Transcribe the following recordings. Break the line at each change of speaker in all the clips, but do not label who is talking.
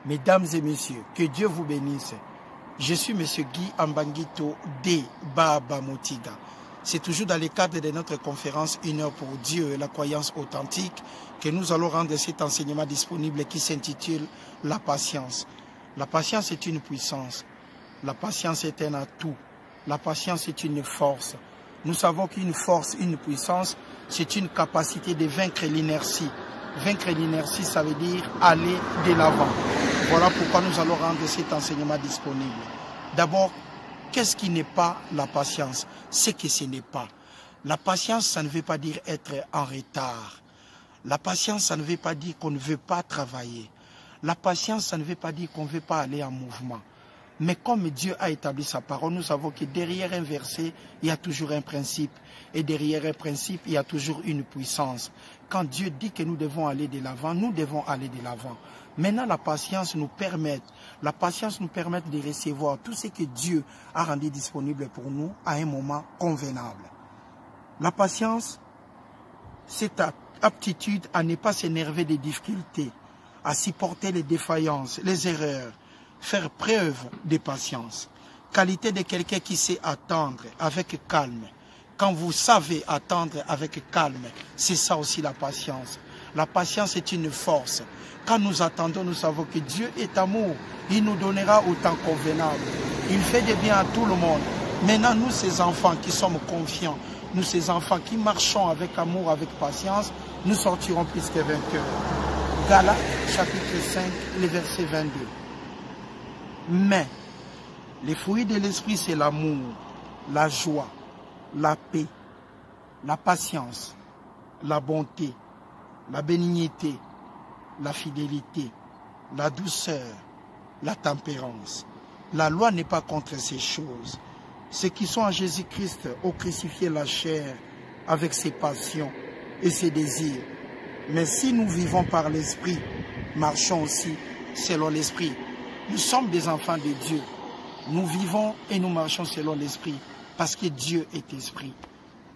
Mesdames et messieurs, que Dieu vous bénisse. Je suis M. Guy Ambangito de Baba Motiga. C'est toujours dans le cadre de notre conférence Une heure pour Dieu et la croyance authentique que nous allons rendre cet enseignement disponible qui s'intitule La patience. La patience est une puissance. La patience est un atout. La patience est une force. Nous savons qu'une force, une puissance, c'est une capacité de vaincre l'inertie. Vaincre l'inertie, ça veut dire aller de l'avant. Voilà pourquoi nous allons rendre cet enseignement disponible. D'abord, qu'est-ce qui n'est pas la patience? Ce que ce n'est pas. La patience, ça ne veut pas dire être en retard. La patience, ça ne veut pas dire qu'on ne veut pas travailler. La patience, ça ne veut pas dire qu'on ne veut pas aller en mouvement. Mais comme Dieu a établi sa parole, nous savons que derrière un verset, il y a toujours un principe. Et derrière un principe, il y a toujours une puissance. Quand Dieu dit que nous devons aller de l'avant, nous devons aller de l'avant. Maintenant, la patience nous permet de recevoir tout ce que Dieu a rendu disponible pour nous à un moment convenable. La patience, c'est aptitude à ne pas s'énerver des difficultés, à supporter les défaillances, les erreurs, faire preuve de patience. Qualité de quelqu'un qui sait attendre avec calme. Quand vous savez attendre avec calme, c'est ça aussi la patience. La patience est une force. Quand nous attendons, nous savons que Dieu est amour. Il nous donnera au temps convenable. Il fait du bien à tout le monde. Maintenant, nous, ces enfants qui sommes confiants, nous, ces enfants qui marchons avec amour, avec patience, nous sortirons plus que vainqueurs. Galates, chapitre 5, le verset 22. Mais, les fruits de l'esprit, c'est l'amour, la joie, la paix, la patience, la bonté, la bénignité, la fidélité, la douceur, la tempérance. La loi n'est pas contre ces choses. Ceux qui sont en Jésus-Christ ont crucifié la chair avec ses passions et ses désirs. Mais si nous vivons par l'Esprit, marchons aussi selon l'Esprit. Nous sommes des enfants de Dieu. Nous vivons et nous marchons selon l'Esprit parce que Dieu est Esprit.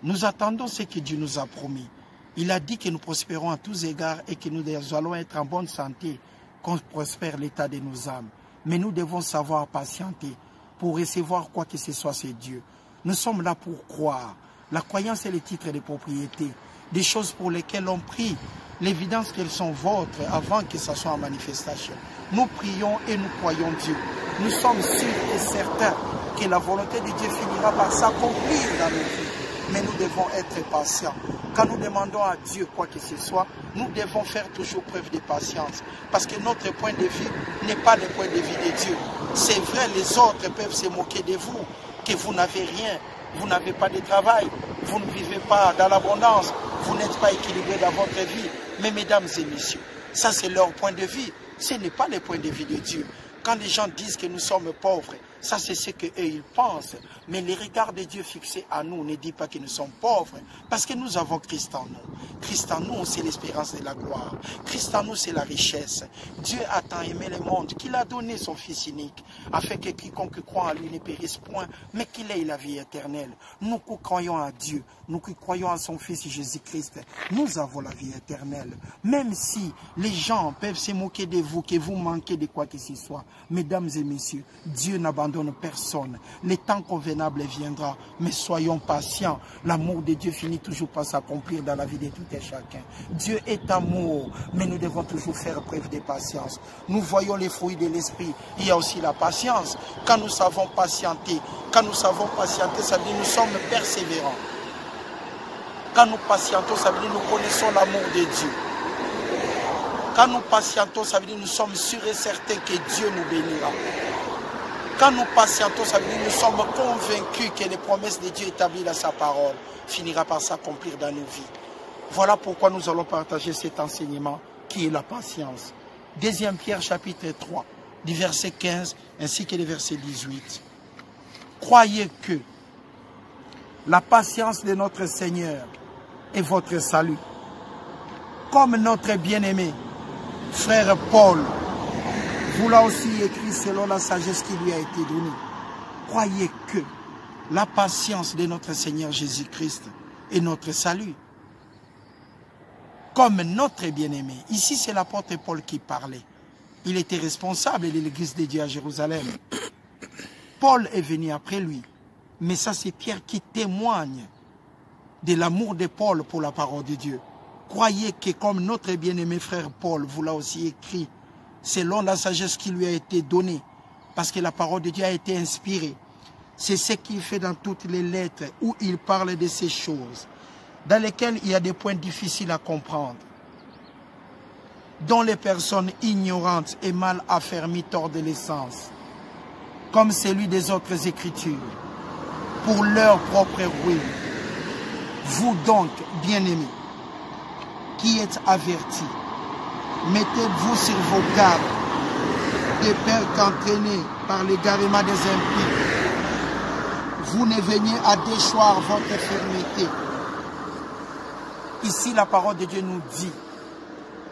Nous attendons ce que Dieu nous a promis. Il a dit que nous prospérons à tous égards et que nous allons être en bonne santé, qu'on prospère l'état de nos âmes. Mais nous devons savoir patienter pour recevoir quoi que ce soit, c'est Dieu. Nous sommes là pour croire. La croyance est le titre de propriété, des choses pour lesquelles on prie, l'évidence qu'elles sont vôtres avant que ça soit en manifestation. Nous prions et nous croyons Dieu. Nous sommes sûrs et certains que la volonté de Dieu finira par s'accomplir dans nos vies. Mais nous devons être patients. Quand nous demandons à Dieu quoi que ce soit, nous devons faire toujours preuve de patience. Parce que notre point de vue n'est pas le point de vue de Dieu. C'est vrai, les autres peuvent se moquer de vous, que vous n'avez rien, vous n'avez pas de travail, vous ne vivez pas dans l'abondance, vous n'êtes pas équilibré dans votre vie. Mais mesdames et messieurs, ça c'est leur point de vue. Ce n'est pas le point de vue de Dieu. Quand les gens disent que nous sommes pauvres, ça c'est ce qu'eux ils pensent. Mais le regard de Dieu fixé à nous ne dit pas que nous sommes pauvres. Parce que nous avons Christ en nous. Christ en nous, c'est l'espérance de la gloire. Christ en nous, c'est la richesse. Dieu a tant aimé le monde qu'il a donné son Fils unique, afin que quiconque croit en lui ne périsse point, mais qu'il ait la vie éternelle. Nous qui croyons à Dieu, nous qui croyons en son Fils Jésus-Christ, nous avons la vie éternelle. Même si les gens peuvent se moquer de vous, que vous manquez de quoi que ce soit, mesdames et messieurs, Dieu n'abandonne personne. Le temps convenable viendra, mais soyons patients. L'amour de Dieu finit toujours par s'accomplir dans la vie de tout et chacun. Dieu est amour, mais nous devons toujours faire preuve de patience. Nous voyons les fruits de l'esprit. Il y a aussi la patience. Quand nous savons patienter, ça veut dire que nous sommes persévérants. Quand nous patientons, ça veut dire que nous connaissons l'amour de Dieu. Quand nous patientons, ça veut dire que nous sommes sûrs et certains que Dieu nous bénira. Quand nous patientons, ça veut dire que nous sommes convaincus que les promesses de Dieu établies dans sa parole finira par s'accomplir dans nos vies. Voilà pourquoi nous allons partager cet enseignement qui est la patience. 2 Pierre chapitre 3, du verset 15 ainsi que le verset 18. Croyez que la patience de notre Seigneur est votre salut. Comme notre bien-aimé frère Paul vous l'a aussi écrit selon la sagesse qui lui a été donnée. Croyez que la patience de notre Seigneur Jésus-Christ est notre salut. Comme notre bien-aimé. Ici, c'est l'apôtre Paul qui parlait. Il était responsable de l'église de Dieu à Jérusalem. Paul est venu après lui. Mais ça, c'est Pierre qui témoigne de l'amour de Paul pour la parole de Dieu. Croyez que comme notre bien-aimé frère Paul vous l'a aussi écrit, selon la sagesse qui lui a été donnée, parce que la parole de Dieu a été inspirée. C'est ce qu'il fait dans toutes les lettres où il parle de ces choses, dans lesquelles il y a des points difficiles à comprendre, dont les personnes ignorantes et mal affermies tordent l'essence, comme celui des autres Écritures, pour leur propre ruine. Vous donc, bien-aimés, qui êtes avertis, mettez-vous sur vos gardes, de peur qu'entraînés par l'égarement des impies, vous ne veniez à déchoir votre fermeté. Ici, la parole de Dieu nous dit,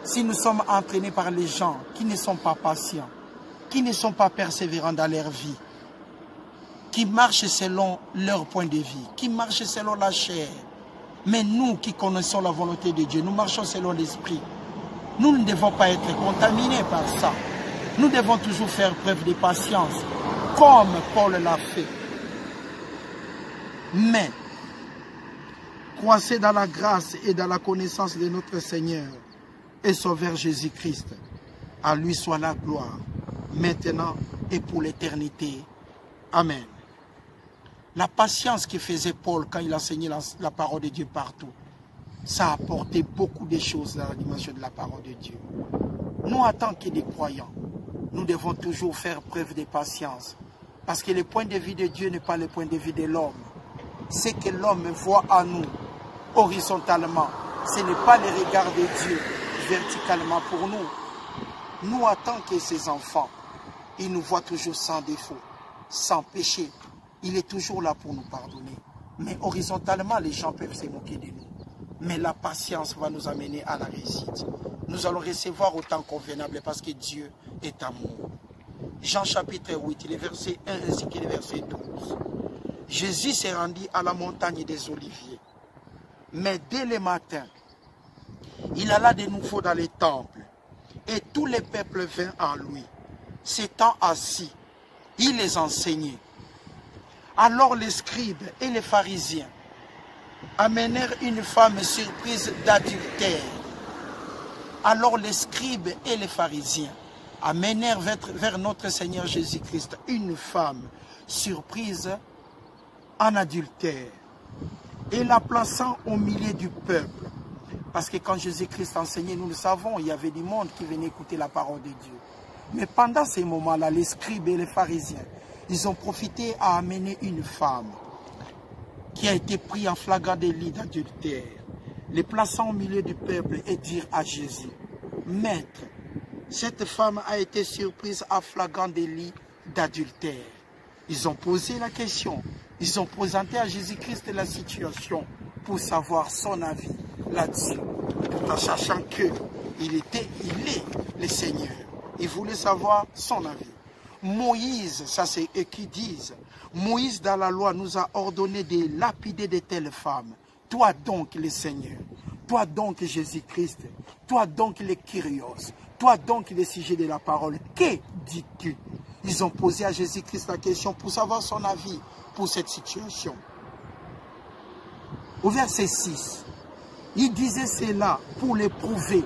si nous sommes entraînés par les gens qui ne sont pas patients, qui ne sont pas persévérants dans leur vie, qui marchent selon leur point de vie, qui marchent selon la chair, mais nous qui connaissons la volonté de Dieu, nous marchons selon l'esprit. Nous ne devons pas être contaminés par ça. Nous devons toujours faire preuve de patience, comme Paul l'a fait. Mais, croissez dans la grâce et dans la connaissance de notre Seigneur et Sauveur Jésus-Christ. À lui soit la gloire, maintenant et pour l'éternité. Amen. La patience que faisait Paul quand il enseignait la parole de Dieu partout, ça a apporté beaucoup de choses dans la dimension de la parole de Dieu. Nous, en tant que des croyants, nous devons toujours faire preuve de patience. Parce que le point de vue de Dieu n'est pas le point de vue de l'homme. Ce que l'homme voit en nous, horizontalement, ce n'est pas le regard de Dieu verticalement pour nous. Nous, en tant que ses enfants, il nous voit toujours sans défaut, sans péché. Il est toujours là pour nous pardonner. Mais horizontalement, les gens peuvent se moquer de nous. Mais la patience va nous amener à la réussite. Nous allons recevoir au temps convenable parce que Dieu est amour. Jean chapitre 8, les versets 1 ainsi que les versets 12. Jésus s'est rendu à la montagne des Oliviers. Mais dès le matin, il alla de nouveau dans les temples. Et tout le peuple vint à lui. S'étant assis, il les enseignait. Alors les scribes et les pharisiens amenèrent une femme surprise d'adultère. Alors les scribes et les pharisiens amenèrent vers notre Seigneur Jésus-Christ une femme surprise en adultère et la plaçant au milieu du peuple. Parce que quand Jésus-Christ enseignait, nous le savons, il y avait du monde qui venait écouter la parole de Dieu. Mais pendant ces moments-là, les scribes et les pharisiens, ils ont profité à amener une femme qui a été prise en flagrant délit d'adultère, les plaçant au milieu du peuple et dire à Jésus, « Maître, cette femme a été surprise en flagrant délit d'adultère. » Ils ont posé la question, ils ont présenté à Jésus-Christ la situation pour savoir son avis là-dessus, tout en sachant qu'il est le Seigneur. Ils voulaient savoir son avis. Moïse, ça c'est eux qui disent, Moïse dans la loi nous a ordonné de lapider de telles femmes. Toi donc le Seigneur, toi donc Jésus-Christ, toi donc le Kyrios, toi donc le sujet de la parole, que dis-tu? Ils ont posé à Jésus-Christ la question pour savoir son avis pour cette situation. Au verset 6, il disait cela pour l'éprouver,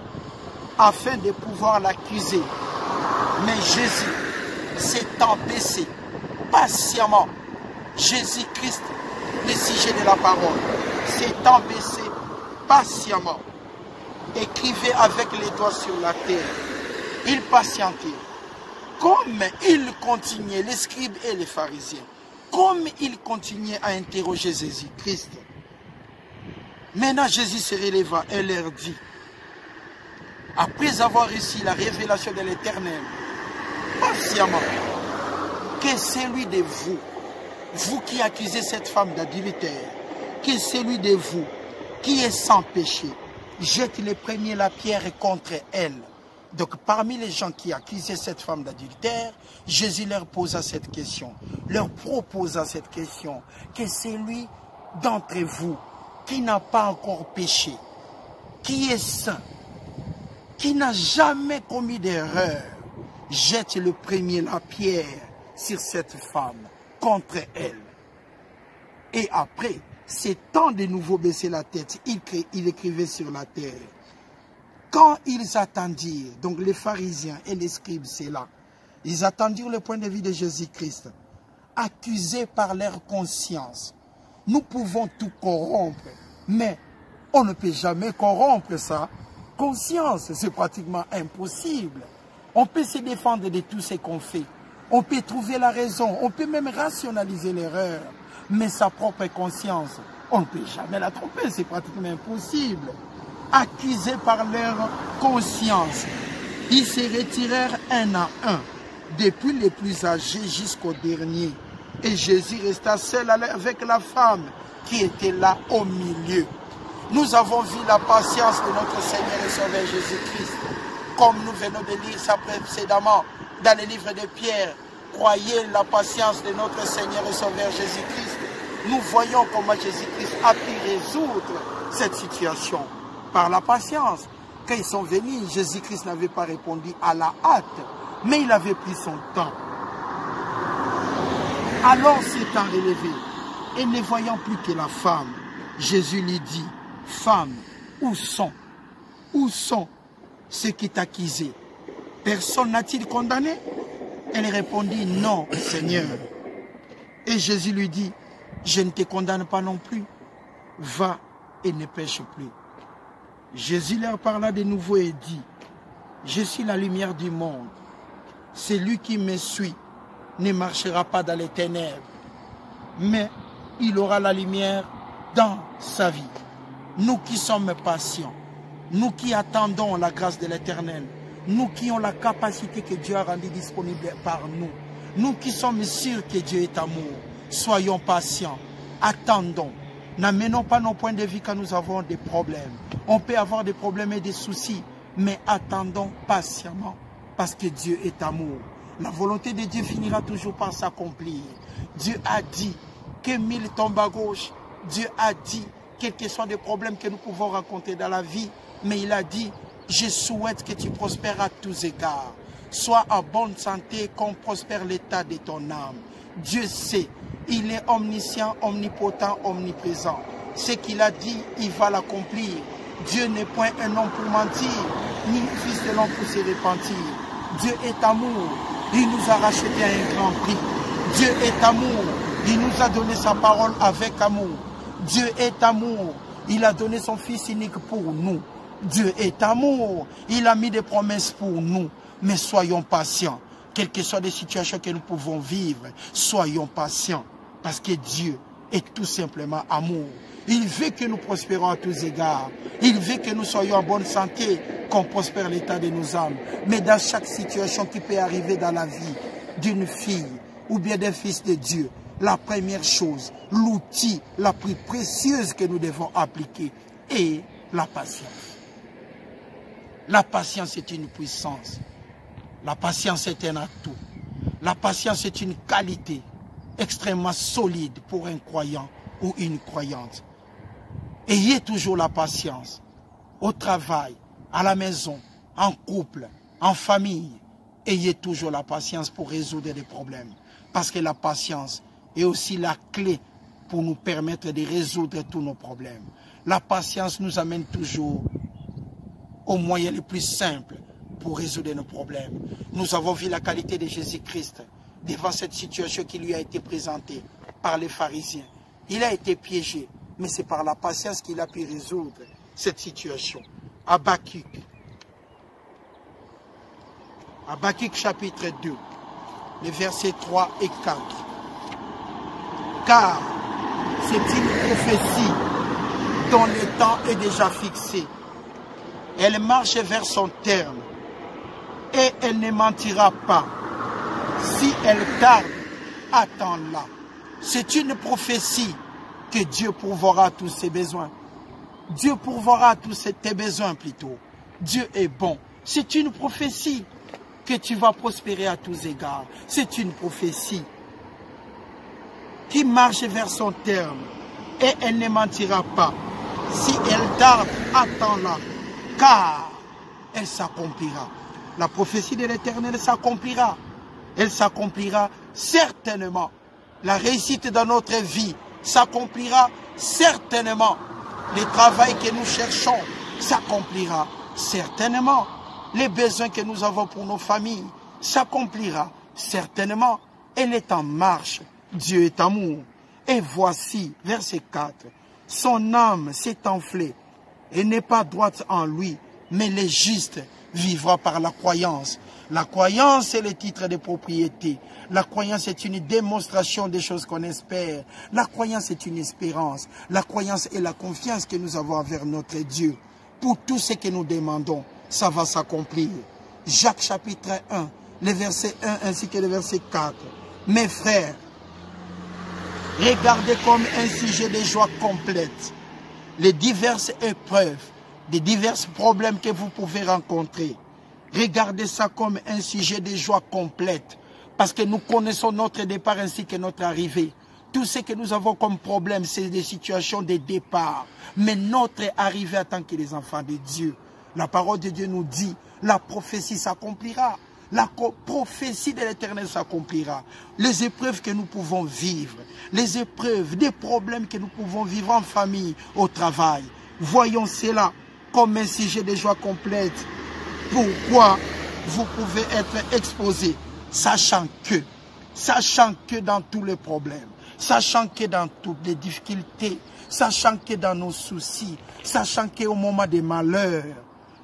afin de pouvoir l'accuser. Mais Jésus s'étant baissé patiemment, Jésus-Christ, le sujet de la parole, s'étant baissé patiemment, écrivait avec les doigts sur la terre. Il patientait. Comme il continuait, les scribes et les pharisiens, comme il continuait à interroger Jésus-Christ. Maintenant Jésus se releva et leur dit, après avoir reçu la révélation de l'Éternel, patiemment, que celui de vous, vous qui accusez cette femme d'adultère, que celui de vous qui est sans péché, jette le premier la pierre contre elle. Donc parmi les gens qui accusaient cette femme d'adultère, Jésus leur posa cette question, leur proposa cette question, que celui d'entre vous qui n'a pas encore péché, qui est saint, qui n'a jamais commis d'erreur, jette le premier la pierre sur cette femme, contre elle. Et après, s'étant de nouveau baissé la tête, il écrivait sur la terre. Quand ils attendirent, donc les pharisiens et les scribes, c'est là, ils attendirent le point de vue de Jésus-Christ, accusés par leur conscience. Nous pouvons tout corrompre, mais on ne peut jamais corrompre sa conscience. C'est pratiquement impossible. On peut se défendre de tout ce qu'on fait. On peut trouver la raison. On peut même rationaliser l'erreur. Mais sa propre conscience, on ne peut jamais la tromper. C'est pratiquement impossible. Accusés par leur conscience, ils se retirèrent un à un, depuis les plus âgés jusqu'au dernier. Et Jésus resta seul avec la femme qui était là au milieu. Nous avons vu la patience de notre Seigneur et Sauveur Jésus-Christ. Comme nous venons de lire ça précédemment dans le livre de Pierre. Croyez la patience de notre Seigneur et Sauveur Jésus-Christ. Nous voyons comment Jésus-Christ a pu résoudre cette situation par la patience. Quand ils sont venus, Jésus-Christ n'avait pas répondu à la hâte, mais il avait pris son temps. Alors s'étant relevé, et ne voyant plus que la femme, Jésus lui dit, « Femme, où sont ceux qui t'accusaient? Personne n'a-t-il condamné ?» Elle répondit, « Non, Seigneur. » Et Jésus lui dit, « Je ne te condamne pas non plus. Va et ne pêche plus. » Jésus leur parla de nouveau et dit, « Je suis la lumière du monde. Celui qui me suit ne marchera pas dans les ténèbres, mais il aura la lumière dans sa vie. » Nous qui sommes patients, nous qui attendons la grâce de l'Éternel, nous qui avons la capacité que Dieu a rendue disponible par nous, nous qui sommes sûrs que Dieu est amour, soyons patients, attendons. N'amenons pas nos points de vue quand nous avons des problèmes. On peut avoir des problèmes et des soucis, mais attendons patiemment parce que Dieu est amour. La volonté de Dieu finira toujours par s'accomplir. Dieu a dit que 1000 tombent à gauche. Dieu a dit quels que soient les problèmes que nous pouvons rencontrer dans la vie, mais il a dit, je souhaite que tu prospères à tous égards. Sois en bonne santé, qu'on prospère l'état de ton âme. Dieu sait, il est omniscient, omnipotent, omniprésent. Ce qu'il a dit, il va l'accomplir. Dieu n'est point un homme pour mentir, ni le fils de l'homme pour se repentir. Dieu est amour, il nous a racheté à un grand prix. Dieu est amour, il nous a donné sa parole avec amour. Dieu est amour, il a donné son Fils unique pour nous. Dieu est amour, il a mis des promesses pour nous. Mais soyons patients, quelles que soient les situations que nous pouvons vivre, soyons patients, parce que Dieu est tout simplement amour. Il veut que nous prospérons à tous égards. Il veut que nous soyons en bonne santé, qu'on prospère l'état de nos âmes. Mais dans chaque situation qui peut arriver dans la vie d'une fille ou bien d'un fils de Dieu, la première chose, l'outil la plus précieuse que nous devons appliquer est la patience. La patience est une puissance. La patience est un atout. La patience est une qualité extrêmement solide pour un croyant ou une croyante. Ayez toujours la patience au travail, à la maison, en couple, en famille. Ayez toujours la patience pour résoudre des problèmes. Parce que la patience est aussi la clé pour nous permettre de résoudre tous nos problèmes. La patience nous amène toujours au moyen le plus simple pour résoudre nos problèmes. Nous avons vu la qualité de Jésus-Christ devant cette situation qui lui a été présentée par les pharisiens. Il a été piégé, mais c'est par la patience qu'il a pu résoudre cette situation. Habakkuk. Habakkuk chapitre 2, les versets 3 et 4. Car c'est une prophétie dont le temps est déjà fixé. Elle marche vers son terme et elle ne mentira pas. Si elle tarde, attends-la. C'est une prophétie que Dieu pourvoira à tous ses besoins. Dieu pourvoira à tous tes besoins plutôt. Dieu est bon. C'est une prophétie que tu vas prospérer à tous égards. C'est une prophétie qui marche vers son terme et elle ne mentira pas. Si elle tarde, attends-la, car elle s'accomplira. la prophétie de l'Éternel s'accomplira. Elle s'accomplira certainement. La réussite dans notre vie s'accomplira certainement. Le travail que nous cherchons s'accomplira certainement. Les besoins que nous avons pour nos familles s'accomplira certainement. Elle est en marche. Dieu est amour. Et voici, verset 4, son âme s'est enflée et n'est pas droite en lui, mais le juste vivra par la croyance. La croyance est le titre de propriété. La croyance est une démonstration des choses qu'on espère. La croyance est une espérance. La croyance est la confiance que nous avons envers notre Dieu. Pour tout ce que nous demandons, ça va s'accomplir. Jacques chapitre 1, les versets 1 ainsi que le verset 4. Mes frères, regardez comme un sujet de joie complète les diverses épreuves, les divers problèmes que vous pouvez rencontrer. Regardez ça comme un sujet de joie complète. Parce que nous connaissons notre départ ainsi que notre arrivée. Tout ce que nous avons comme problème, c'est des situations de départ. Mais notre arrivée en tant que les enfants de Dieu. La parole de Dieu nous dit, la prophétie s'accomplira. La prophétie de l'Éternel s'accomplira. Les épreuves que nous pouvons vivre, les épreuves, des problèmes que nous pouvons vivre en famille, au travail. Voyons cela comme un sujet de joie complète. Pourquoi vous pouvez être exposé, sachant que dans tous les problèmes, sachant que dans toutes les difficultés, sachant que dans nos soucis, sachant qu'au moment des malheurs,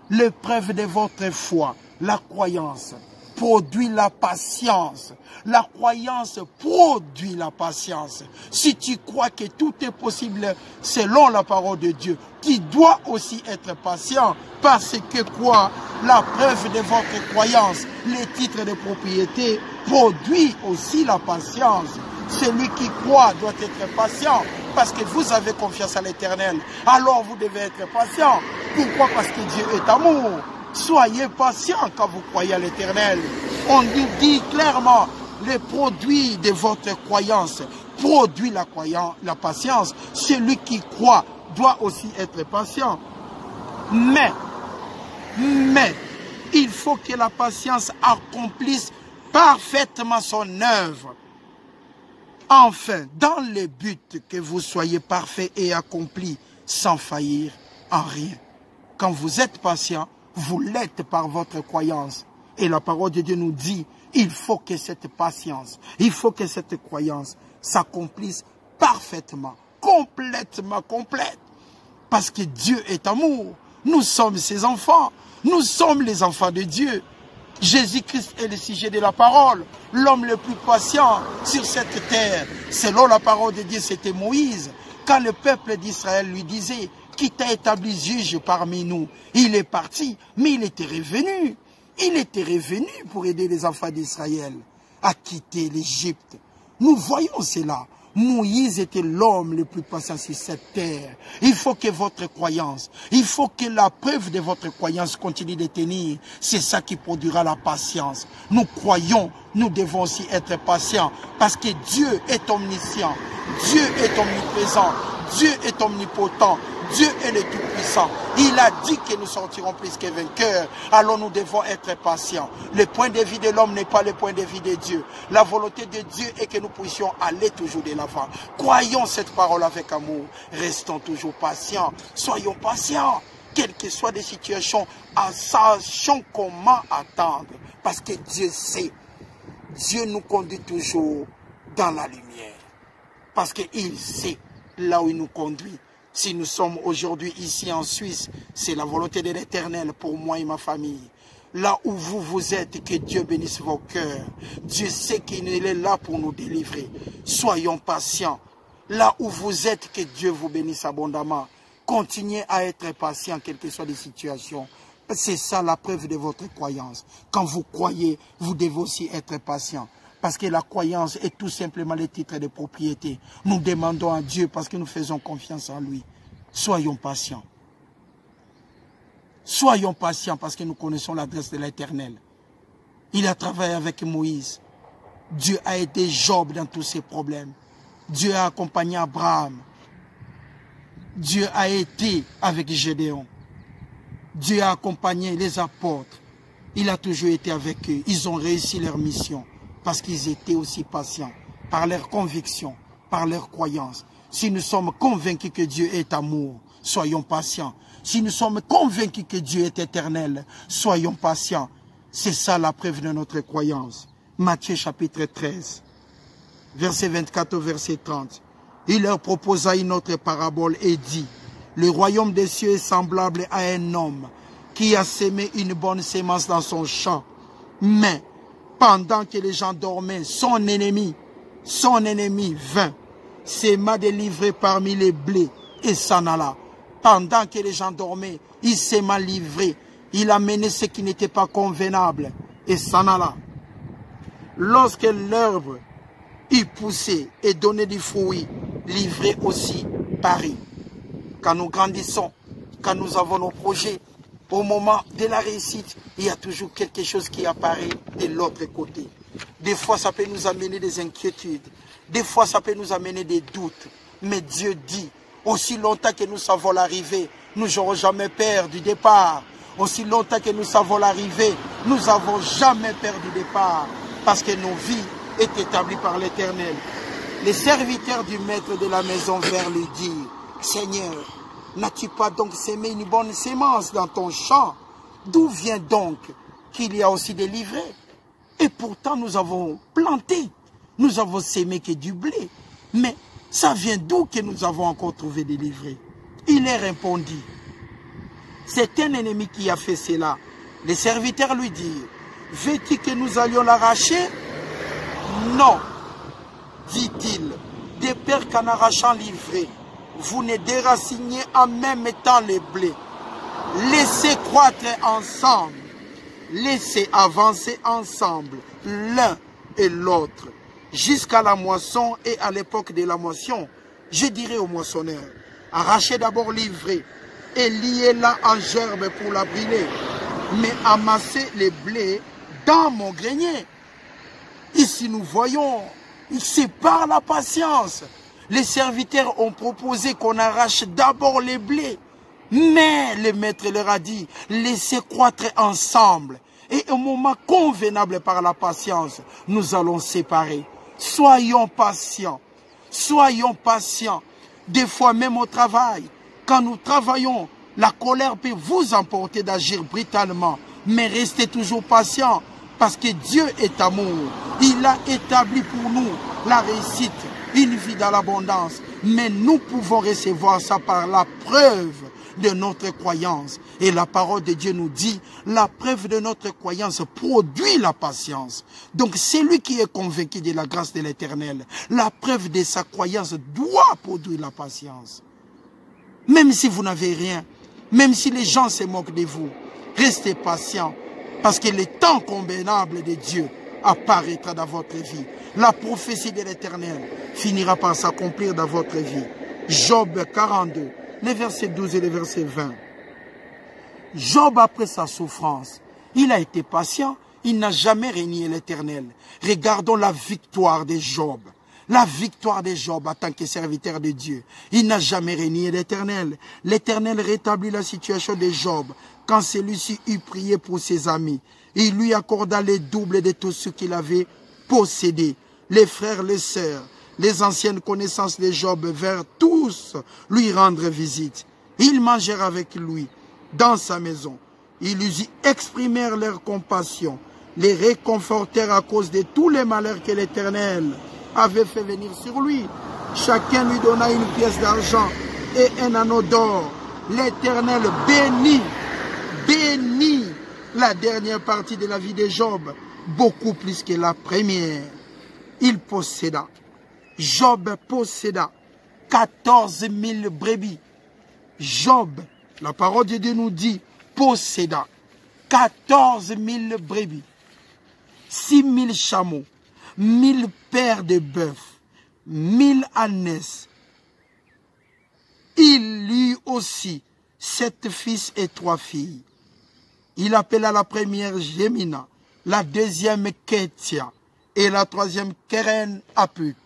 l'épreuve de votre foi, la croyance, produit la patience. La croyance produit la patience. Si tu crois que tout est possible selon la parole de Dieu, tu dois aussi être patient. Parce que quoi? La preuve de votre croyance, les titres de propriété, produit aussi la patience. Celui qui croit doit être patient. Parce que vous avez confiance à l'Éternel. Alors vous devez être patient. Pourquoi? Parce que Dieu est amour. Soyez patients quand vous croyez à l'Éternel. On nous dit clairement, les produits de votre croyance produit la patience. Celui qui croit doit aussi être patient. Mais, il faut que la patience accomplisse parfaitement son œuvre. Enfin, dans le but que vous soyez parfait et accompli sans faillir en rien. Quand vous êtes patient, vous l'êtes par votre croyance. Et la parole de Dieu nous dit, il faut que cette patience, il faut que cette croyance s'accomplisse parfaitement, complètement complète. Parce que Dieu est amour. Nous sommes ses enfants. Nous sommes les enfants de Dieu. Jésus-Christ est le sujet de la parole. L'homme le plus patient sur cette terre. Selon la parole de Dieu, c'était Moïse. Quand le peuple d'Israël lui disait, qui t'a établi juge parmi nous, il est parti, mais il était revenu. Il était revenu pour aider les enfants d'Israël à quitter l'Égypte. Nous voyons cela. Moïse était l'homme le plus patient sur cette terre. Il faut que votre croyance, il faut que la preuve de votre croyance continue de tenir. C'est ça qui produira la patience. Nous croyons, nous devons aussi être patients parce que Dieu est omniscient, Dieu est omniprésent, Dieu est omnipotent. Dieu est le Tout-Puissant. Il a dit que nous sortirons plus que vainqueurs. Alors nous devons être patients. Le point de vue de l'homme n'est pas le point de vue de Dieu. La volonté de Dieu est que nous puissions aller toujours de l'avant. Croyons cette parole avec amour. Restons toujours patients. Soyons patients. Quelles que soient les situations, sachons comment attendre. Parce que Dieu sait. Dieu nous conduit toujours dans la lumière. Parce qu'il sait là où il nous conduit. Si nous sommes aujourd'hui ici en Suisse, c'est la volonté de l'Éternel pour moi et ma famille. Là où vous êtes, que Dieu bénisse vos cœurs. Dieu sait qu'il est là pour nous délivrer. Soyons patients. Là où vous êtes, que Dieu vous bénisse abondamment. Continuez à être patient, quelles que soient les situations. C'est ça la preuve de votre croyance. Quand vous croyez, vous devez aussi être patient. Parce que la croyance est tout simplement le titre de propriété. Nous demandons à Dieu parce que nous faisons confiance en lui. Soyons patients. Soyons patients parce que nous connaissons l'adresse de l'Éternel. Il a travaillé avec Moïse. Dieu a aidé Job dans tous ses problèmes. Dieu a accompagné Abraham. Dieu a été avec Gédéon. Dieu a accompagné les apôtres. Il a toujours été avec eux. Ils ont réussi leur mission parce qu'ils étaient aussi patients par leurs convictions, par leurs croyances. Si nous sommes convaincus que Dieu est amour, soyons patients. Si nous sommes convaincus que Dieu est éternel, soyons patients. C'est ça la preuve de notre croyance. Matthieu chapitre 13, verset 24 au verset 30. Il leur proposa une autre parabole et dit, « Le royaume des cieux est semblable à un homme qui a sémé une bonne sémence dans son champ. Mais pendant que les gens dormaient, son ennemi vint, séma des livrées parmi les blés et s'en alla. Pendant que les gens dormaient, il séma livré. Il a mené ce qui n'était pas convenable et s'en alla. Lorsque l'herbe eut poussé et donné du fruit, livré aussi Paris. Quand nous grandissons, quand nous avons nos projets, au moment de la réussite, il y a toujours quelque chose qui apparaît de l'autre côté. Des fois, ça peut nous amener des inquiétudes. Des fois, ça peut nous amener des doutes. Mais Dieu dit, aussi longtemps que nous savons l'arrivée, nous n'aurons jamais peur du départ. Aussi longtemps que nous savons l'arrivée, nous n'avons jamais peur du départ. Parce que nos vies est établie par l'Éternel. Les serviteurs du maître de la maison vinrent lui dire, « Seigneur, n'as-tu pas donc sémé une bonne sémence dans ton champ? D'où vient donc qu'il y a aussi des livrées? Et pourtant nous avons planté, nous avons sémé que du blé. Mais ça vient d'où que nous avons encore trouvé des livrées? » Il leur répondit, « C'est un ennemi qui a fait cela. » Les serviteurs lui dirent, « Veux-tu que nous allions l'arracher? » « Non, dit-il, de peur qu'en arrachant l'ivrée, vous ne déraciniez en même temps les blés. Laissez croître ensemble, laissez avancer ensemble l'un et l'autre, jusqu'à la moisson et à l'époque de la moisson. Je dirai au moissonneur, arrachez d'abord l'ivrée et liez-la en gerbe pour la brûler, mais amassez les blés dans mon grenier. Ici nous voyons, c'est par la patience. Les serviteurs ont proposé qu'on arrache d'abord les blés. Mais le maître leur a dit, laissez croître ensemble. Et au moment convenable par la patience, nous allons séparer. Soyons patients. Soyons patients. Des fois même au travail, quand nous travaillons, la colère peut vous emporter d'agir brutalement. Mais restez toujours patients. Parce que Dieu est amour. Il a établi pour nous la réussite, une vie dans l'abondance. Mais nous pouvons recevoir ça par la preuve de notre croyance. Et la parole de Dieu nous dit, la preuve de notre croyance produit la patience. Donc celui qui est convaincu de la grâce de l'Éternel, la preuve de sa croyance doit produire la patience. Même si vous n'avez rien, même si les gens se moquent de vous, restez patient. Parce que le temps convenable de Dieu apparaîtra dans votre vie. La prophétie de l'Éternel finira par s'accomplir dans votre vie. Job 42, les versets 12 et les versets 20. Job, après sa souffrance, il a été patient, il n'a jamais renié l'Éternel. Regardons la victoire de Job. La victoire de Job en tant que serviteur de Dieu. Il n'a jamais renié l'Éternel. L'Éternel rétablit la situation de Job quand celui-ci eut prié pour ses amis. Il lui accorda les doubles de tout ce qu'il avait possédé. Les frères, les sœurs, les anciennes connaissances de Job vinrent tous lui rendre visite. Ils mangèrent avec lui dans sa maison. Ils lui exprimèrent leur compassion, les réconfortèrent à cause de tous les malheurs que l'Éternel avait fait venir sur lui. Chacun lui donna une pièce d'argent et un anneau d'or. L'Éternel bénit la dernière partie de la vie de Job, beaucoup plus que la première. Il posséda, Job posséda 14 000 brebis. Job, la parole de Dieu nous dit, posséda 14 000 brebis, 6 000 chameaux, 1000 paires de bœufs, 1000 ânesses. Il eut aussi 7 fils et 3 filles. Il appela la première Jémina, la deuxième Kétia et la troisième Kéren Apuk.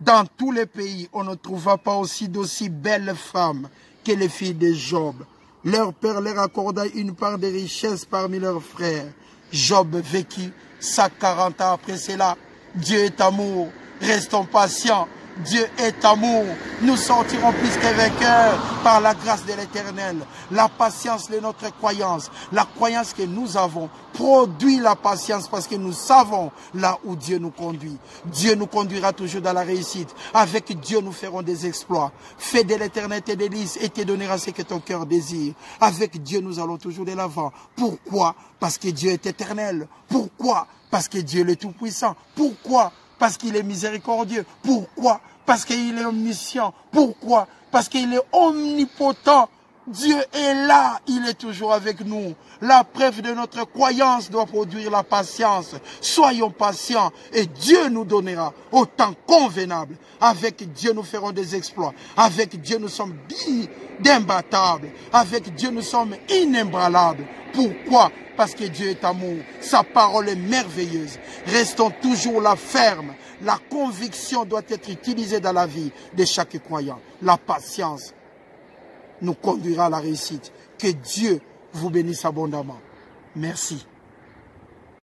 Dans tous les pays, on ne trouva pas aussi d'aussi belles femmes que les filles de Job. Leur père leur accorda une part des richesses parmi leurs frères. Job vécut 140 ans après cela. Dieu est amour. Restons patients. Dieu est amour. Nous sortirons plus que vainqueurs par la grâce de l'Éternel. La patience est notre croyance. La croyance que nous avons produit la patience parce que nous savons là où Dieu nous conduit. Dieu nous conduira toujours dans la réussite. Avec Dieu, nous ferons des exploits. Fais de l'Éternel tes délices et te donnera ce que ton cœur désire. Avec Dieu, nous allons toujours de l'avant. Pourquoi? Parce que Dieu est éternel. Pourquoi? Parce que Dieu est tout-puissant. Pourquoi? Parce qu'il est miséricordieux. Pourquoi? Parce qu'il est omniscient. Pourquoi? Parce qu'il est omnipotent. Dieu est là, il est toujours avec nous. La preuve de notre croyance doit produire la patience. Soyons patients et Dieu nous donnera au temps convenable. Avec Dieu, nous ferons des exploits. Avec Dieu, nous sommes imbattables. Avec Dieu, nous sommes inébranlables. Pourquoi? Parce que Dieu est amour. Sa parole est merveilleuse. Restons toujours là fermes. La conviction doit être utilisée dans la vie de chaque croyant. La patience nous conduira à la réussite. Que Dieu vous bénisse abondamment. Merci.